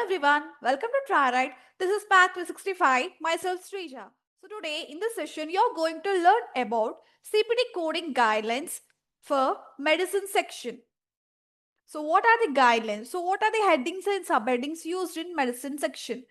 everyone, welcome to TryRide. This is Path 365, myself Srija. So today in this session you're going to learn about CPD coding guidelines for medicine section. So what are the guidelines? So what are the headings and subheadings used in medicine section?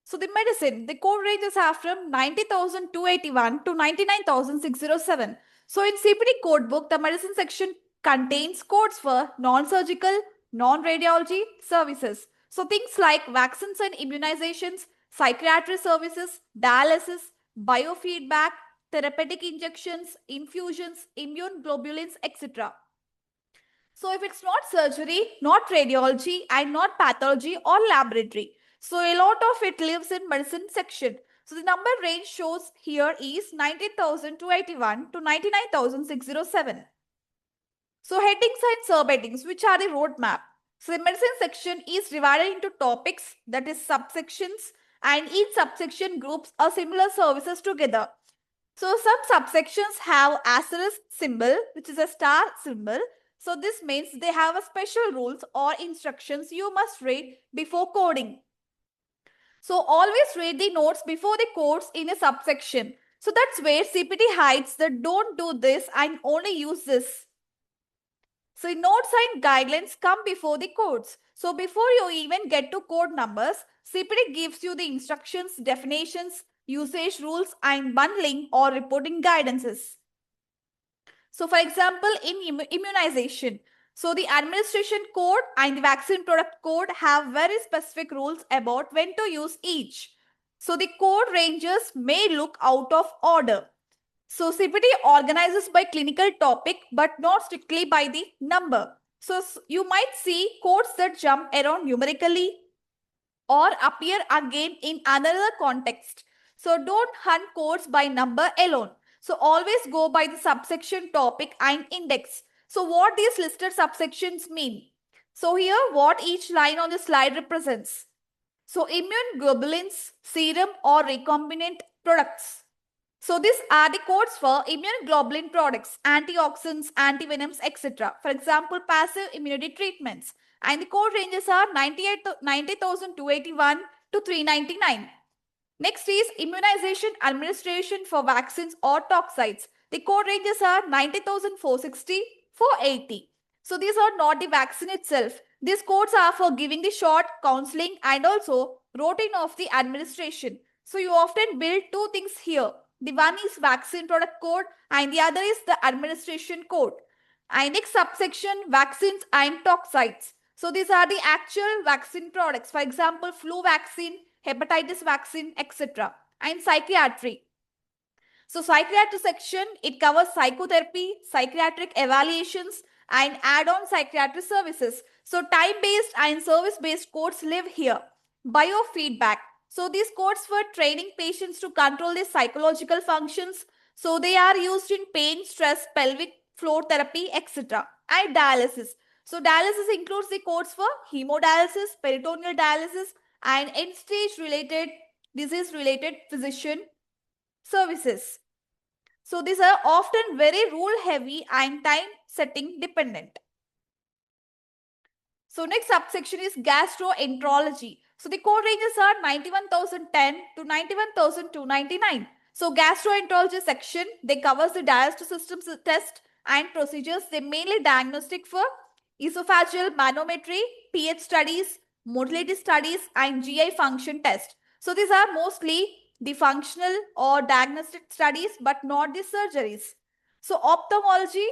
So the medicine, the code ranges are from 90,281 to 99,607. So in CPD codebook, the medicine section contains codes for non-surgical, non-radiology services. So things like vaccines and immunizations, psychiatry services, dialysis, biofeedback, therapeutic injections, infusions, immune globulins, etc. So if it's not surgery, not radiology, and not pathology or laboratory, so a lot of it lives in medicine section. So the number range shows here is 19,281 to 99,607. So headings and subheadings, which are the roadmap. So the medicine section is divided into topics, that is subsections, and each subsection groups a similar services together. So some subsections have asterisk symbol, which is a star symbol. So this means they have a special rules or instructions you must read before coding. So always read the notes before the codes in a subsection. So that's where CPT hides the don't do this and only use this. So notes and guidelines come before the codes. So before you even get to code numbers, CPT gives you the instructions, definitions, usage rules and bundling or reporting guidances. So for example, in immunization, so the administration code and the vaccine product code have very specific rules about when to use each. So the code ranges may look out of order. So CPT organizes by clinical topic but not strictly by the number. So you might see codes that jump around numerically or appear again in another context. So don't hunt codes by number alone. So always go by the subsection, topic and index. So what these listed subsections mean? So here what each line on the slide represents. So immune globulins, serum or recombinant products. So these are the codes for immune globulin products, antioxidants, antivenoms, etc. For example, passive immunity treatments. And the code ranges are 90,281 to 399. Next is immunization administration for vaccines or toxoids. The code ranges are 90,460, 480. So these are not the vaccine itself. These codes are for giving the shot, counseling and also routine of the administration. So you often build two things here. The one is vaccine product code and the other is the administration code. And next subsection, vaccines and toxoids. So these are the actual vaccine products. For example, flu vaccine, hepatitis vaccine, etc. And psychiatry. So psychiatry section, it covers psychotherapy, psychiatric evaluations and add-on psychiatry services. So time-based and service-based codes live here. Biofeedback. So these codes for training patients to control their psychological functions. So they are used in pain, stress, pelvic floor therapy, etc. And dialysis. So dialysis includes the codes for hemodialysis, peritoneal dialysis and end-stage related disease-related physician services. So these are often very rule heavy and time setting dependent. So next subsection is gastroenterology. So the code ranges are 91,010 to 91,299. So gastroenterology section, they covers the digestive systems test and procedures. They mainly diagnostic for esophageal manometry, pH studies, motility studies and GI function test. So these are mostly the functional or diagnostic studies but not the surgeries. So ophthalmology,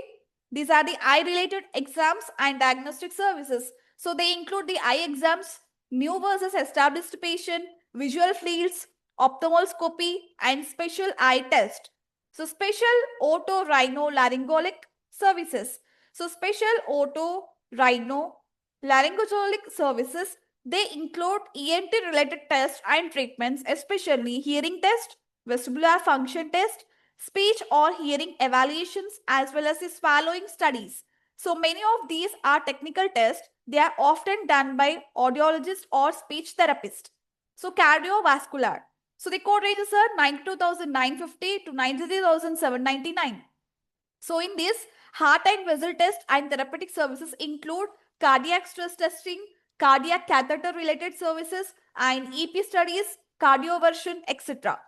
these are the eye related exams and diagnostic services. So they include the eye exams, new versus established patient, visual fields, ophthalmoscopy and special eye test. So special otorhinolaryngologic services. So special otorhinolaryngologic services, they include ENT related tests and treatments, especially hearing test, vestibular function test, speech or hearing evaluations as well as the swallowing studies. So many of these are technical tests. They are often done by audiologist or speech therapist. So cardiovascular. So the code ranges are 92,950 to 93,799. So in this, heart and vessel test and therapeutic services include cardiac stress testing, cardiac catheter related services, and EP studies, cardioversion, etc.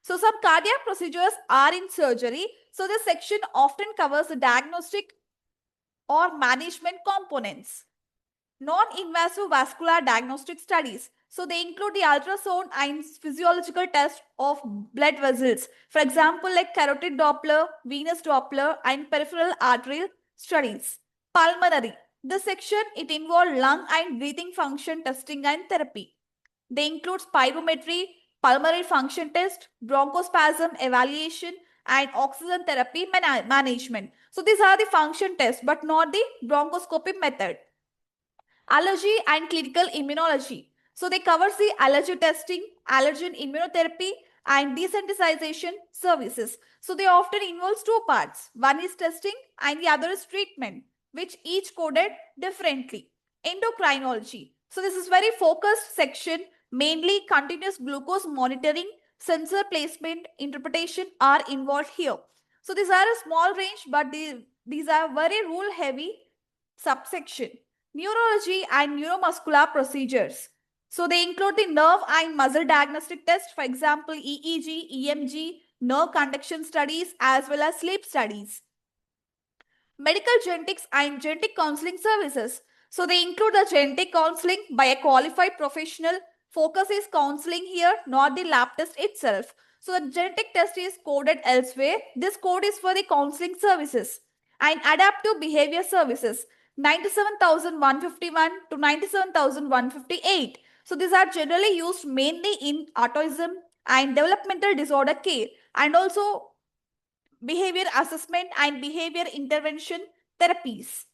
So some cardiac procedures are in surgery. So this section often covers the diagnostic or management components. Non-invasive vascular diagnostic studies. So they include the ultrasound and physiological test of blood vessels. For example, like carotid Doppler, venous Doppler, and peripheral arterial studies. Pulmonary. This section, it involves lung and breathing function testing and therapy. They include spirometry, pulmonary function test, bronchospasm evaluation, and oxygen therapy management. So these are the function tests, but not the bronchoscopy method. Allergy and clinical immunology. So they covers the allergy testing, allergen immunotherapy, and desensitization services. So they often involves two parts. One is testing and the other is treatment, which each coded differently. Endocrinology. So this is very focused section, mainly continuous glucose monitoring, sensor placement, interpretation are involved here. So these are a small range, but these are very rule heavy subsection. Neurology and neuromuscular procedures. So they include the nerve and muscle diagnostic test, for example, EEG, EMG, nerve conduction studies, as well as sleep studies. Medical genetics and genetic counseling services. So they include the genetic counseling by a qualified professional. Focus is counseling here, not the lab test itself. So the genetic test is coded elsewhere. This code is for the counseling services. And adaptive behavior services, 97,151 to 97,158. So these are generally used mainly in autism and developmental disorder care, and also behavior assessment and behavior intervention therapies.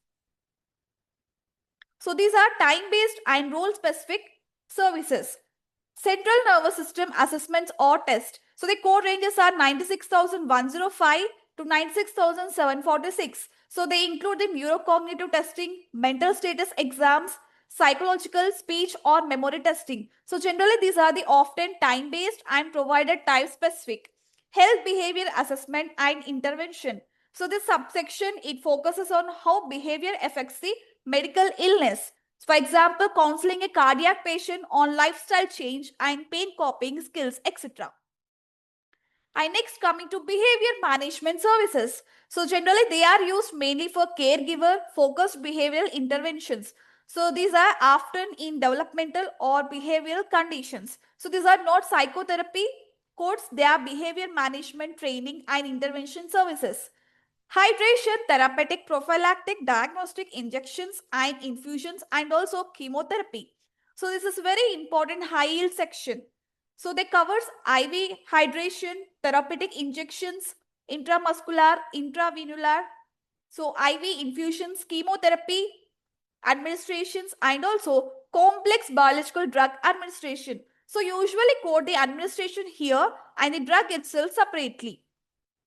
So these are time-based and role-specific services. Central nervous system assessments or tests. So the code ranges are 96,105 to 96,746. So they include the neurocognitive testing, mental status exams, psychological, speech or memory testing. So generally these are the often time-based and provided type-specific. Health behavior assessment and intervention. So this subsection, it focuses on how behavior affects the medical illness. For example, counseling a cardiac patient on lifestyle change and pain coping skills, etc. And next, coming to behavior management services. So generally they are used mainly for caregiver focused behavioral interventions. So these are often in developmental or behavioral conditions. So these are not psychotherapy codes, they are behavior management training and intervention services. Hydration, therapeutic, prophylactic, diagnostic injections and infusions, and also chemotherapy. So this is very important high yield section. So they covers IV hydration, therapeutic injections, intramuscular, intravenular, so IV infusions, chemotherapy administrations, and also complex biological drug administration. So usually code the administration here and the drug itself separately.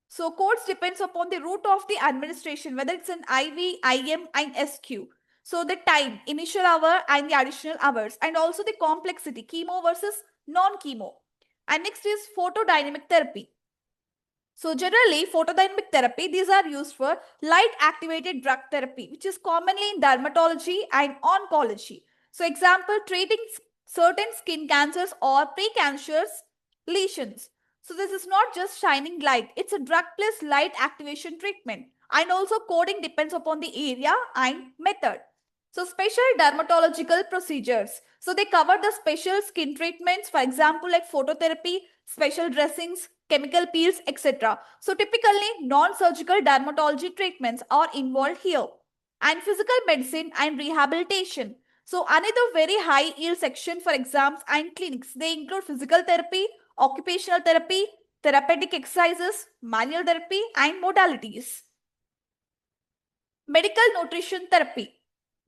So codes depends upon the route of the administration, whether it's an IV, IM and SQ. So the time, initial hour and the additional hours, and also the complexity, chemo versus non-chemo. And next is photodynamic therapy. So generally photodynamic therapy, these are used for light activated drug therapy, which is commonly in dermatology and oncology. So example, treating certain skin cancers or precancerous lesions. So this is not just shining light, it's a drug plus light activation treatment. And also coding depends upon the area and method. So special dermatological procedures. So they cover the special skin treatments, for example, like phototherapy, special dressings, chemical peels, etc. So typically non-surgical dermatology treatments are involved here. And physical medicine and rehabilitation. So another very high yield section for exams and clinics. They include physical therapy, occupational therapy, therapeutic exercises, manual therapy and modalities. Medical nutrition therapy.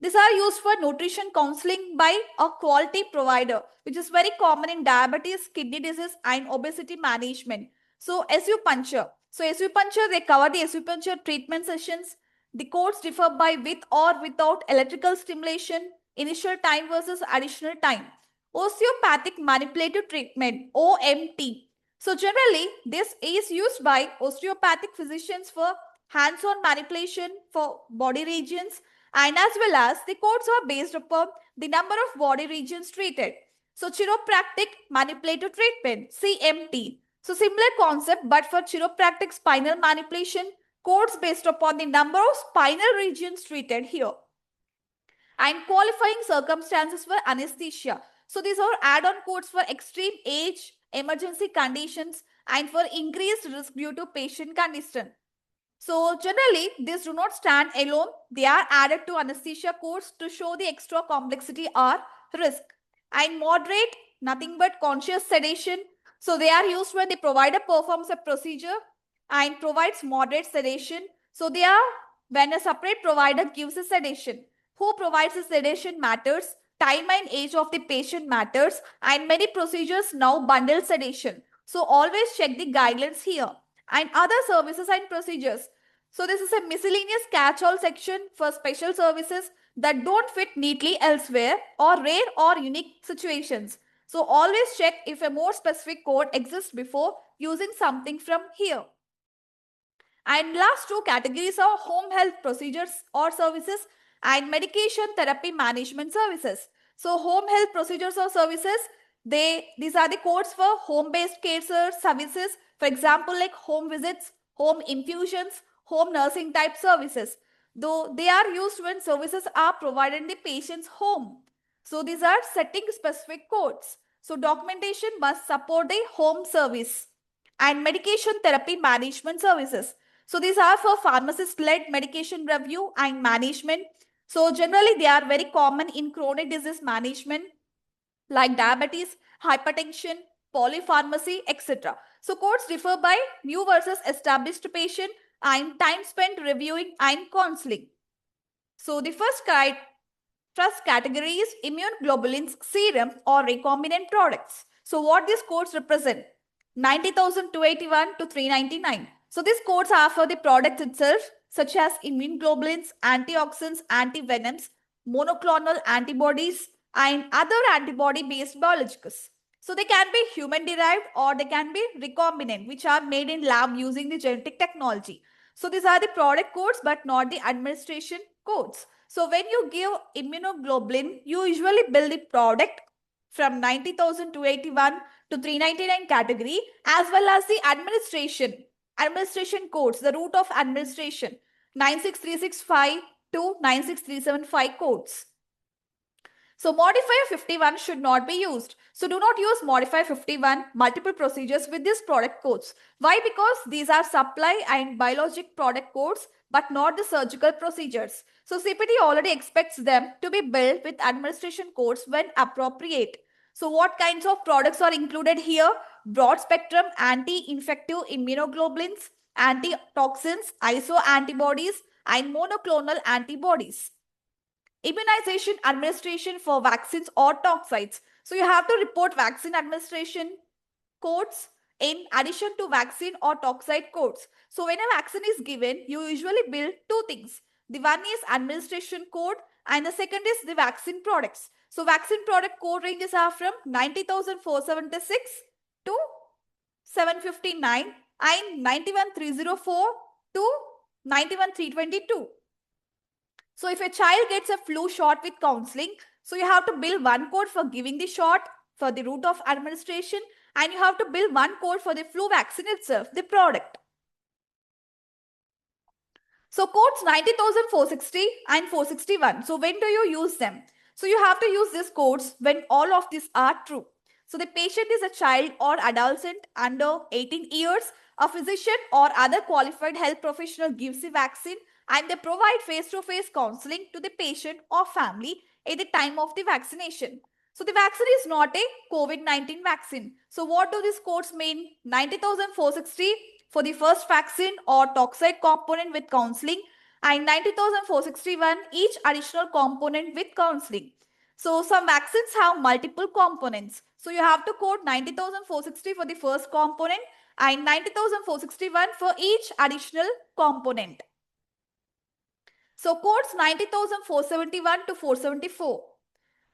These are used for nutrition counseling by a quality provider, which is very common in diabetes, kidney disease and obesity management. So acupuncture. So acupuncture, they cover the acupuncture treatment sessions. The codes differ by with or without electrical stimulation, initial time versus additional time. Osteopathic manipulative treatment, OMT. So generally, this is used by osteopathic physicians for hands-on manipulation for body regions, and as well as the codes are based upon the number of body regions treated. So chiropractic manipulative treatment, CMT. So similar concept, but for chiropractic spinal manipulation, codes based upon the number of spinal regions treated here. And qualifying circumstances for anesthesia. So these are add-on codes for extreme age, emergency conditions, and for increased risk due to patient condition. So generally, these do not stand alone. They are added to anesthesia codes to show the extra complexity or risk. And moderate, nothing but conscious sedation. So they are used when the provider performs a procedure and provides moderate sedation. So they are when a separate provider gives a sedation. Who provides the sedation matters. Time and age of the patient matters. And many procedures now bundle sedation. So always check the guidelines here. And other services and procedures. So this is a miscellaneous catch-all section for special services that don't fit neatly elsewhere or rare or unique situations. So always check if a more specific code exists before using something from here. And last two categories are home health procedures or services and medication therapy management services. So home health procedures or services, these are the codes for home-based care services. For example, like home visits, home infusions, home nursing type services. Though they are used when services are provided in the patient's home. So these are setting specific codes. So documentation must support the home service and medication therapy management services. So these are for pharmacist-led medication review and management. So generally they are very common in chronic disease management like diabetes, hypertension, polypharmacy, etc. So codes differ by new versus established patient and time spent reviewing and counseling. So the first category is immunoglobulins serum or recombinant products. So what these codes represent? 90,281 to 399. So these codes are for the product itself, such as immunoglobulins, antioxidants, antivenoms, monoclonal antibodies, and other antibody-based biologicals. So they can be human-derived or they can be recombinant, which are made in lab using the genetic technology. So these are the product codes, but not the administration codes. So when you give immunoglobulin, you usually bill the product from 90,281 to 399 category as well as the administration codes, the route of administration 96365 to 96375 codes. So modifier 51 should not be used. So do not use modifier 51 multiple procedures with these product codes. Why? Because these are supply and biologic product codes but not the surgical procedures. So CPT already expects them to be built with administration codes when appropriate. So what kinds of products are included here? Broad spectrum anti-infective immunoglobulins, antitoxins, isoantibodies, and monoclonal antibodies. Immunization administration for vaccines or toxoids. So you have to report vaccine administration codes in addition to vaccine or toxoid codes. So when a vaccine is given, you usually bill two things. The one is administration code and the second is the vaccine products. So vaccine product code ranges are from 90,476 to 759 and 91,304 to 91,322. So if a child gets a flu shot with counseling, so you have to bill one code for giving the shot for the route of administration and you have to bill one code for the flu vaccine itself, the product. So codes 90,460 and 461. So when do you use them? So you have to use these codes when all of these are true. So the patient is a child or adolescent under 18 years, a physician or other qualified health professional gives the vaccine and they provide face-to-face counseling to the patient or family at the time of the vaccination. So the vaccine is not a COVID-19 vaccine. So what do these codes mean? 90,460 for the first vaccine or toxoid component with counseling and 90,461 each additional component with counseling. So some vaccines have multiple components. So you have to code 90,460 for the first component and 90,461 for each additional component. So codes 90,471 to 474.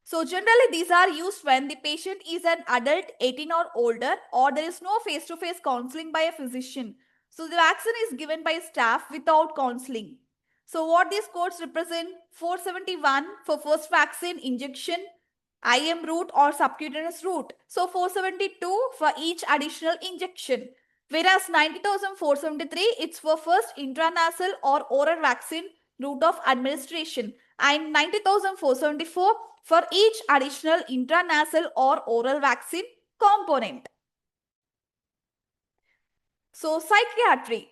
So generally these are used when the patient is an adult 18 or older or there is no face-to-face counseling by a physician. So the vaccine is given by staff without counseling. So what these codes represent: 471 for first vaccine injection, IM route or subcutaneous route. So 472 for each additional injection. Whereas 90,473, it's for first intranasal or oral vaccine route of administration. And 90,474 for each additional intranasal or oral vaccine component. So psychiatry.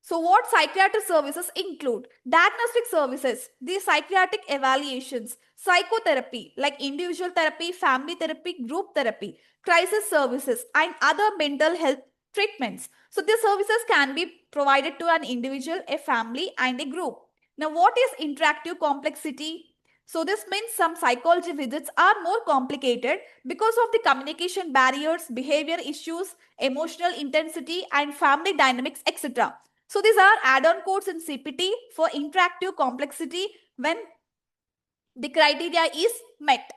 So what psychiatric services include? Diagnostic services, the psychiatric evaluations, psychotherapy like individual therapy, family therapy, group therapy, crisis services and other mental health treatments. So these services can be provided to an individual, a family and a group. Now what is interactive complexity? So this means some psychology visits are more complicated because of the communication barriers, behavior issues, emotional intensity and family dynamics, etc. So these are add-on codes in CPT for interactive complexity when the criteria is met.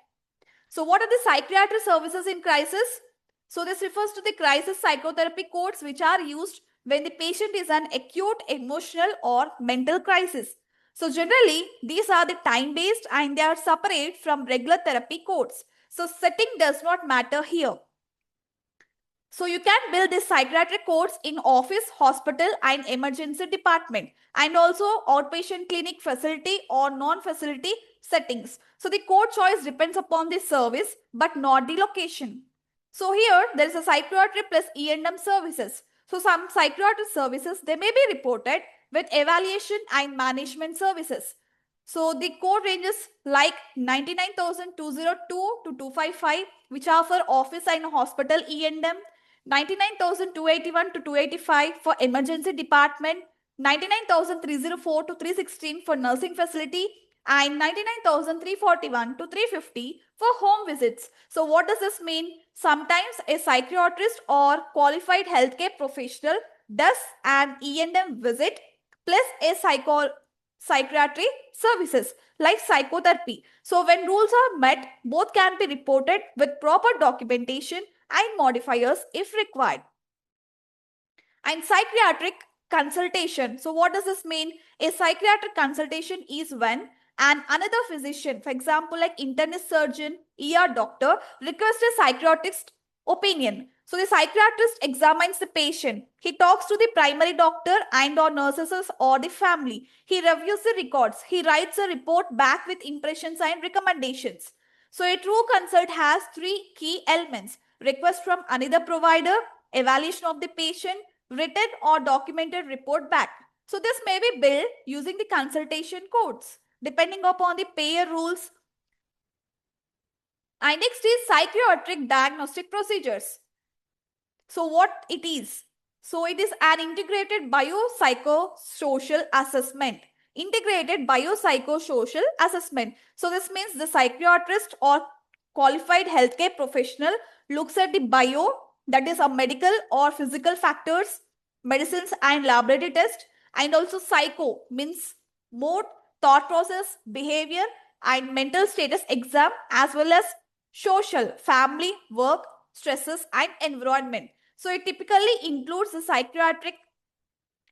So what are the psychiatric services in crisis? So this refers to the crisis psychotherapy codes which are used when the patient is an acute emotional or mental crisis. So generally these are the time-based and they are separate from regular therapy codes. So setting does not matter here. So you can build these psychiatric codes in office, hospital and emergency department and also outpatient clinic facility or non-facility settings. So the code choice depends upon the service but not the location. So here there is a psychiatry plus E&M services. So some psychiatric services they may be reported with evaluation and management services. So the code ranges like 99,202 to 255 which are for office and hospital E&M, 99,281 to 285 for emergency department, 99,304 to 316 for nursing facility and 99,341 to 350 for home visits. So what does this mean? Sometimes a psychiatrist or qualified healthcare professional does an E&M visit plus a psychiatry services like psychotherapy. So when rules are met, both can be reported with proper documentation and modifiers if required. And psychiatric consultation. So what does this mean? A psychiatric consultation is when another physician, for example like internist surgeon, ER doctor, requests a psychiatrist opinion. So the psychiatrist examines the patient. He talks to the primary doctor and or nurses or the family. He reviews the records. He writes a report back with impressions and recommendations. So a true consult has three key elements: request from another provider, evaluation of the patient, written or documented report back. So this may be built using the consultation codes depending upon the payer rules. And next is psychiatric diagnostic procedures. So what it is? So it is an integrated biopsychosocial assessment. Integrated biopsychosocial assessment. So this means the psychiatrist or qualified healthcare professional looks at the bio, that is a medical or physical factors, medicines and laboratory test, and also psycho means mood, thought process, behavior and mental status exam, as well as social, family, work, stresses and environment. So it typically includes the psychiatric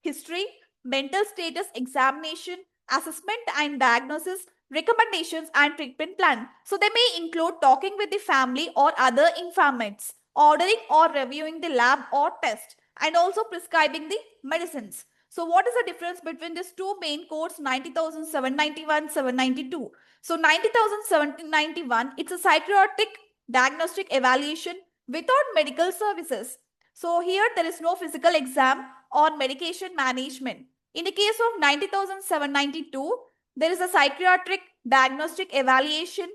history, mental status examination, assessment and diagnosis, recommendations and treatment plan. So they may include talking with the family or other informants, ordering or reviewing the lab or test, and also prescribing the medicines. So what is the difference between these two main codes, 90,791, 792? So 90,791, it's a psychiatric diagnostic evaluation without medical services. So here there is no physical exam or medication management. In the case of 90,792, there is a psychiatric diagnostic evaluation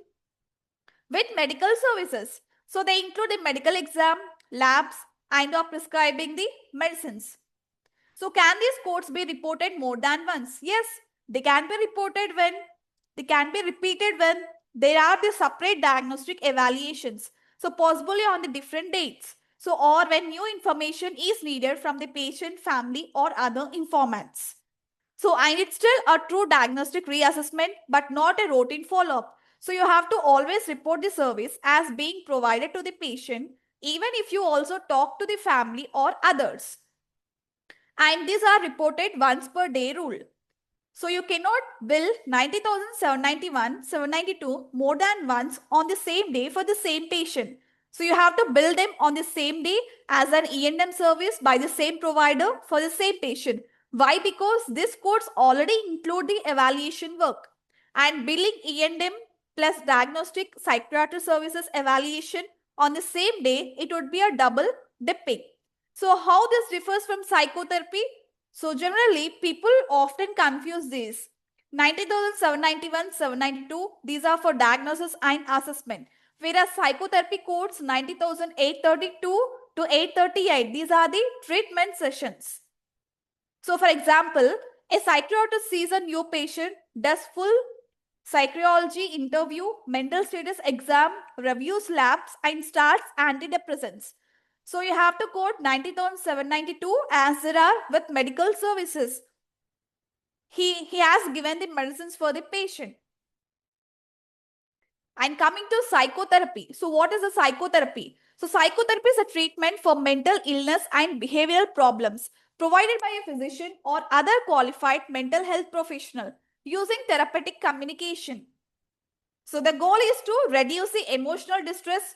with medical services. So they include the medical exam, labs, and are prescribing the medicines. So can these codes be reported more than once? Yes, they can be reported when they can be repeated when there are the separate diagnostic evaluations. So possibly on the different dates. So or when new information is needed from the patient, family or other informants. So and it's still a true diagnostic reassessment but not a routine follow-up. So you have to always report the service as being provided to the patient even if you also talk to the family or others. And these are reported once per day rule. So you cannot bill 90,791, 792 more than once on the same day for the same patient. So you have to bill them on the same day as an E&M service by the same provider for the same patient. Why? Because these codes already include the evaluation work, and billing E&M plus diagnostic psychiatric services evaluation on the same day, it would be a double dipping. So how this differs from psychotherapy? So generally, people often confuse these. 90,791, 792, these are for diagnosis and assessment. Whereas psychotherapy codes 90,832 to 838, these are the treatment sessions. So for example, a psychiatrist sees a new patient, does full psychology interview, mental status exam, reviews labs, and starts antidepressants. So you have to quote 90,792 as there are with medical services. He has given the medicines for the patient. And coming to psychotherapy. So what is a psychotherapy? So psychotherapy is a treatment for mental illness and behavioral problems provided by a physician or other qualified mental health professional using therapeutic communication. So the goal is to reduce the emotional distress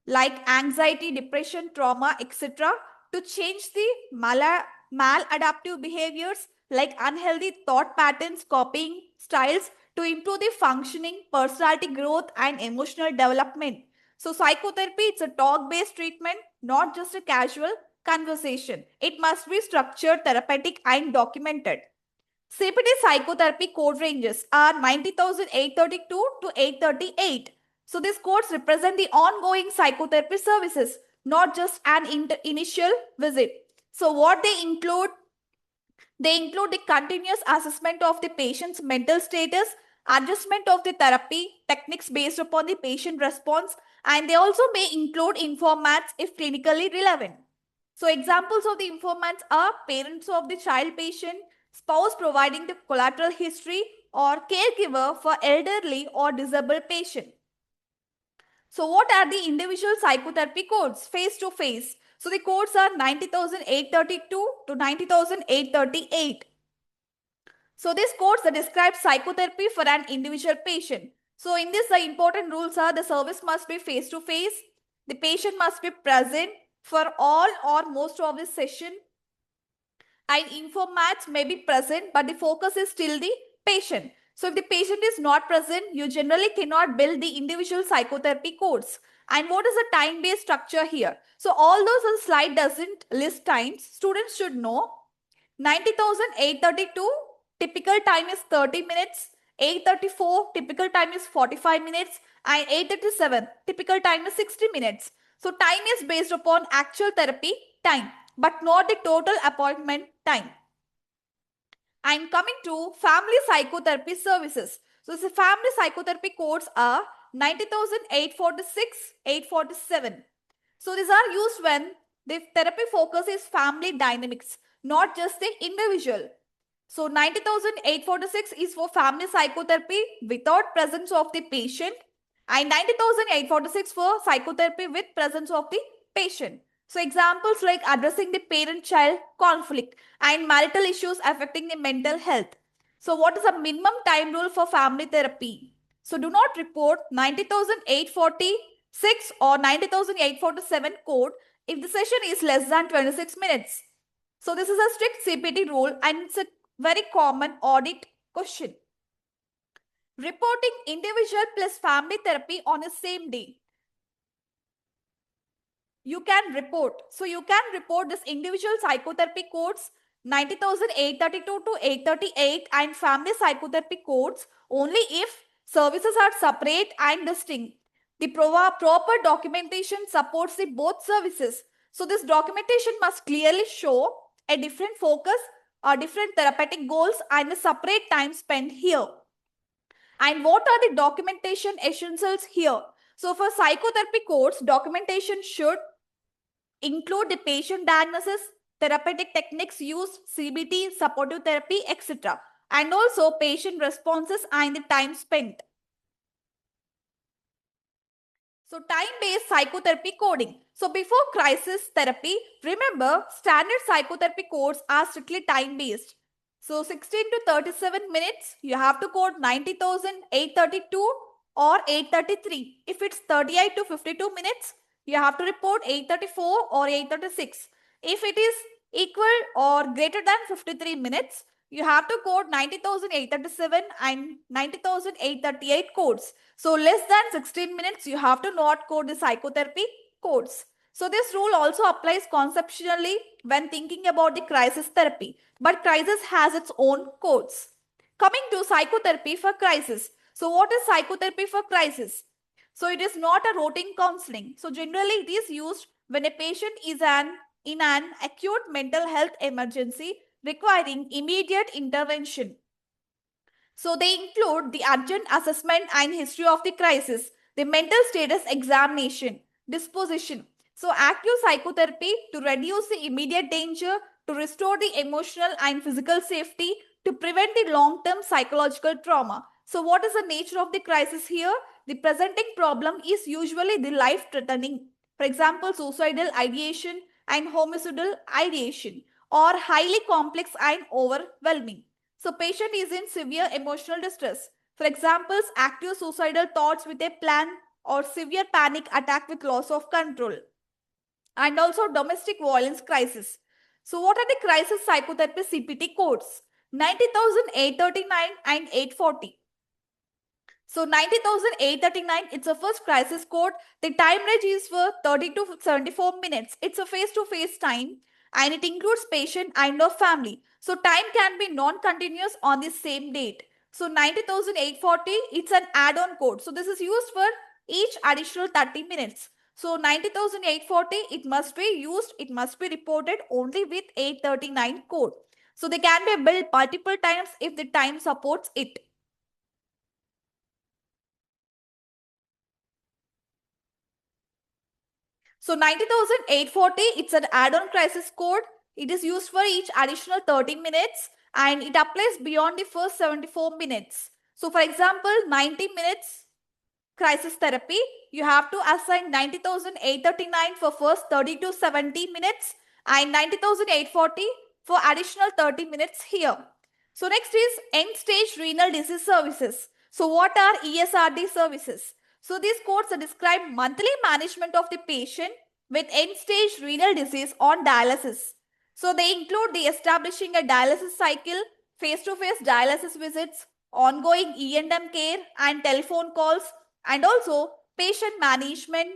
like anxiety, depression, trauma, etc. to change the maladaptive behaviors like unhealthy thought patterns, copying styles to improve the functioning, personality growth and emotional development. So psychotherapy, it's a talk-based treatment, not just a casual conversation. It must be structured, therapeutic and documented. CPT psychotherapy code ranges are 90,832 to 838. So these codes represent the ongoing psychotherapy services, not just an initial visit. So what they include? They include the continuous assessment of the patient's mental status, adjustment of the therapy techniques based upon the patient response, and they also may include informats if clinically relevant. So examples of the informants are parents of the child patient, spouse providing the collateral history, or caregiver for elderly or disabled patient. So what are the individual psychotherapy codes face to face? So the codes are 90,832 to 90,838. So these codes that describe psychotherapy for an individual patient. So in this, the important rules are the service must be face to face. The patient must be present for all or most of the session. And informats may be present, but the focus is still the patient. So if the patient is not present, you generally cannot build the individual psychotherapy codes. And what is the time-based structure here? So although the slide doesn't list times, students should know 90,832 typical time is 30 minutes, 834 typical time is 45 minutes, and 837 typical time is 60 minutes. So time is based upon actual therapy time, but not the total appointment time. And coming to family psychotherapy services. So the family psychotherapy codes are 90,846, 847. So these are used when the therapy focus is family dynamics, not just the individual. So 90,846 is for family psychotherapy without presence of the patient, and 90,846 for psychotherapy with presence of the patient. So examples like addressing the parent-child conflict and marital issues affecting the mental health. So what is the minimum time rule for family therapy? So do not report 90,846 or 90,847 code if the session is less than 26 minutes. So this is a strict CPT rule and it's a very common audit question. Reporting individual plus family therapy on the same day. You can report. So you can report this individual psychotherapy codes 90,832 to 838 and family psychotherapy codes only if services are separate and distinct. The proper documentation supports the both services. So this documentation must clearly show a different focus or different therapeutic goals and a separate time spent here. And what are the documentation essentials here? So for psychotherapy codes, documentation should include the patient diagnosis, therapeutic techniques used, CBT, supportive therapy, etc. And also patient responses and the time spent. So time-based psychotherapy coding. So before crisis therapy, remember standard psychotherapy codes are strictly time-based. So 16 to 37 minutes, you have to code 90,832 or 833. If it's 38 to 52 minutes, you have to report 834 or 836. If it is equal or greater than 53 minutes, you have to code 90,837 and 90,838 codes. So less than 16 minutes, you have to not code the psychotherapy codes. So this rule also applies conceptually when thinking about the crisis therapy, but crisis has its own codes. Coming to psychotherapy for crisis. So what is psychotherapy for crisis? So it is not a routine counseling. So generally it is used when a patient is in an acute mental health emergency requiring immediate intervention. So they include the urgent assessment and history of the crisis, the mental status examination, disposition. So active psychotherapy to reduce the immediate danger, to restore the emotional and physical safety, to prevent the long-term psychological trauma. So what is the nature of the crisis here? The presenting problem is usually the life-threatening. For example, suicidal ideation and homicidal ideation, or highly complex and overwhelming. So patient is in severe emotional distress. For examples, active suicidal thoughts with a plan or severe panic attack with loss of control. And also domestic violence crisis. So what are the crisis psychotherapy CPT codes? 90,839 and 840. So 90,839, it's a first crisis code. The time range is for 30 to 74 minutes. It's a face-to-face time and it includes patient and or family. So time can be non-continuous on the same date. So 90,840, it's an add-on code. So this is used for each additional 30 minutes. So 90,840, it must be used, it must be reported only with 839 code. So they can be billed multiple times if the time supports it. So 90,840, it's an add-on crisis code. It is used for each additional 30 minutes and it applies beyond the first 74 minutes. So for example, 90 minutes crisis therapy, you have to assign 90,839 for first 30 to 70 minutes and 90,840 for additional 30 minutes here. So next is end-stage renal disease services. So what are ESRD services? So these codes describe monthly management of the patient with end-stage renal disease on dialysis. So they include the establishing a dialysis cycle, face-to-face dialysis visits, ongoing E&M care and telephone calls, and also patient management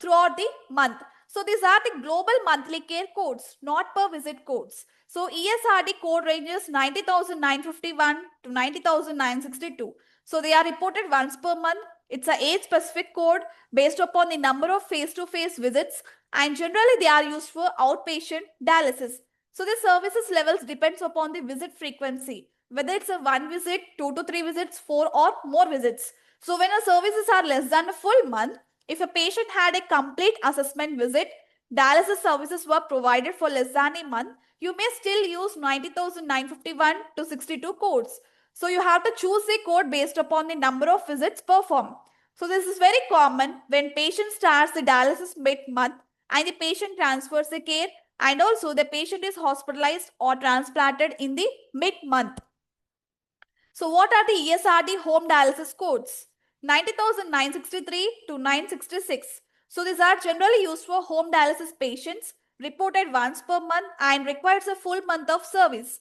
throughout the month. So these are the global monthly care codes, not per visit codes. So ESRD code ranges 90,951 to 90,962. So they are reported once per month. It's a age specific code based upon the number of face-to-face visits and generally they are used for outpatient dialysis. So the services levels depends upon the visit frequency, whether it's a one visit, 2 to 3 visits, 4 or more visits. So when our services are less than a full month, if a patient had a complete assessment visit, dialysis services were provided for less than a month, you may still use 90,951 to 62 codes. So you have to choose a code based upon the number of visits performed. So this is very common when patient starts the dialysis mid-month and the patient transfers the care and also the patient is hospitalized or transplanted in the mid-month. So what are the ESRD home dialysis codes? 90,963 to 966. So these are generally used for home dialysis patients reported once per month and requires a full month of service.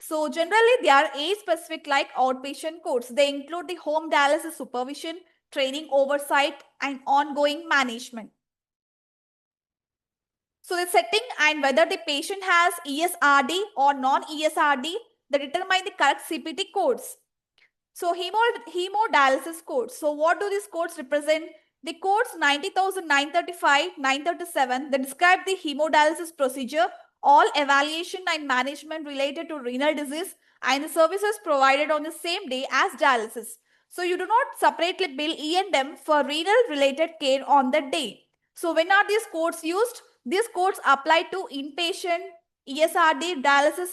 So generally they are age specific like outpatient codes. They include the home dialysis supervision, training oversight and ongoing management. So the setting and whether the patient has ESRD or non-ESRD, they determine the correct CPT codes. So hemodialysis codes. So what do these codes represent? The codes 90,935, 937, they describe the hemodialysis procedure, all evaluation and management related to renal disease and the services provided on the same day as dialysis. So you do not separately bill E&M for renal related care on that day. So when are these codes used? These codes apply to inpatient ESRD dialysis,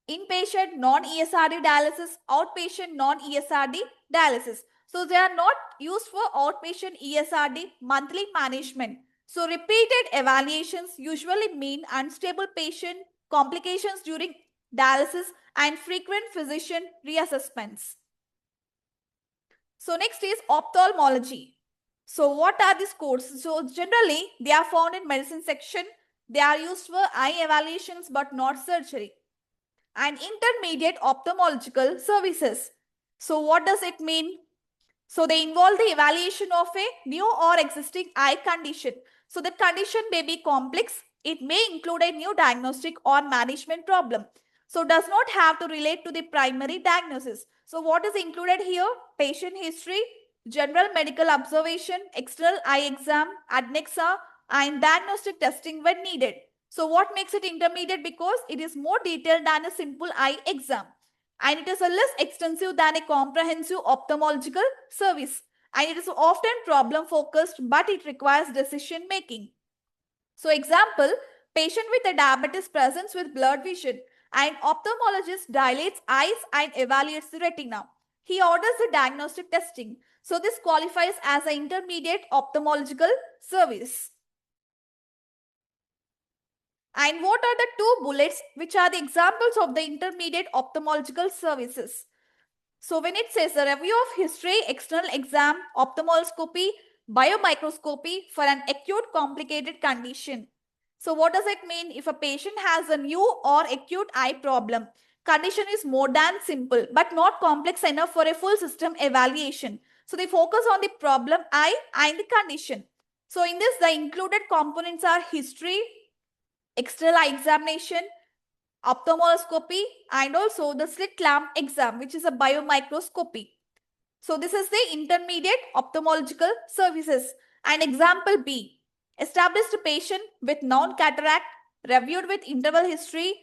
inpatient non-ESRD dialysis, outpatient non-ESRD dialysis. So they are not used for outpatient ESRD monthly management. So repeated evaluations usually mean unstable patient complications during dialysis, and frequent physician reassessments. So next is ophthalmology. So what are these codes? So generally they are found in medicine section. They are used for eye evaluations but not surgery. And intermediate ophthalmological services. So what does it mean? So they involve the evaluation of a new or existing eye condition. So the condition may be complex. It may include a new diagnostic or management problem. So does not have to relate to the primary diagnosis. So what is included here? Patient history, general medical observation, external eye exam, adnexa, and diagnostic testing when needed. So what makes it intermediate? Because it is more detailed than a simple eye exam, and it is a less extensive than a comprehensive ophthalmological service, and it is often problem focused, but it requires decision making. So example, patient with a diabetes presents with blurred vision, and ophthalmologist dilates eyes and evaluates the retina. He orders the diagnostic testing. So this qualifies as an intermediate ophthalmological service. And what are the two bullets which are the examples of the intermediate ophthalmological services? So when it says a review of history, external exam, ophthalmoscopy, biomicroscopy for an acute complicated condition. So what does it mean? If a patient has a new or acute eye problem, condition is more than simple but not complex enough for a full system evaluation. So they focus on the problem eye and the condition. So in this, the included components are history, external eye examination, ophthalmoscopy, and also the slit lamp exam, which is a biomicroscopy. So this is the intermediate ophthalmological services. And example B, established a patient with non-cataract, reviewed with interval history,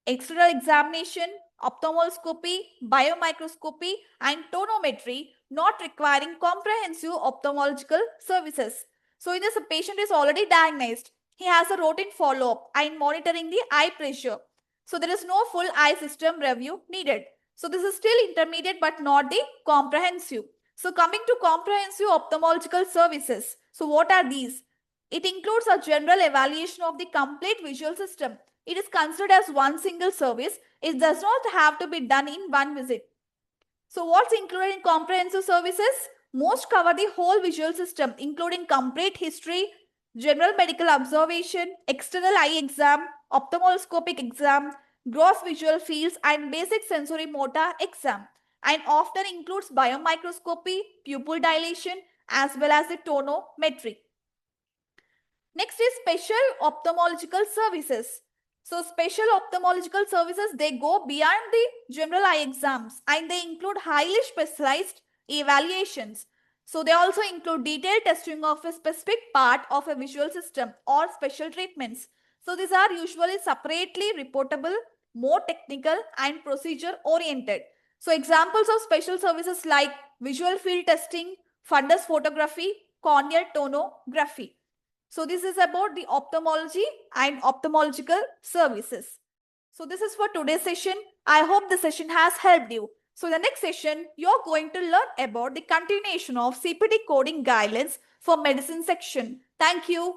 external examination, ophthalmoscopy, biomicroscopy, and tonometry, not requiring comprehensive ophthalmological services. So in this, a patient is already diagnosed. He has a routine follow-up and monitoring the eye pressure. So there is no full eye system review needed. So this is still intermediate but not the comprehensive. So coming to comprehensive ophthalmological services. So what are these? It includes a general evaluation of the complete visual system. It is considered as one single service. It does not have to be done in one visit. So what's included in comprehensive services? Most cover the whole visual system, including complete history, general medical observation, external eye exam, ophthalmoscopic exam, gross visual fields, and basic sensory motor exam, and often includes biomicroscopy, pupil dilation, as well as the tonometry. Next is special ophthalmological services. So special ophthalmological services, they go beyond the general eye exams and they include highly specialized evaluations. So they also include detailed testing of a specific part of a visual system or special treatments. So these are usually separately reportable, more technical and procedure oriented. So examples of special services like visual field testing, fundus photography, corneal tomography. So this is about the ophthalmology and ophthalmological services. So this is for today's session. I hope the session has helped you. So in the next session, you're going to learn about the continuation of CPT coding guidelines for medicine section. Thank you.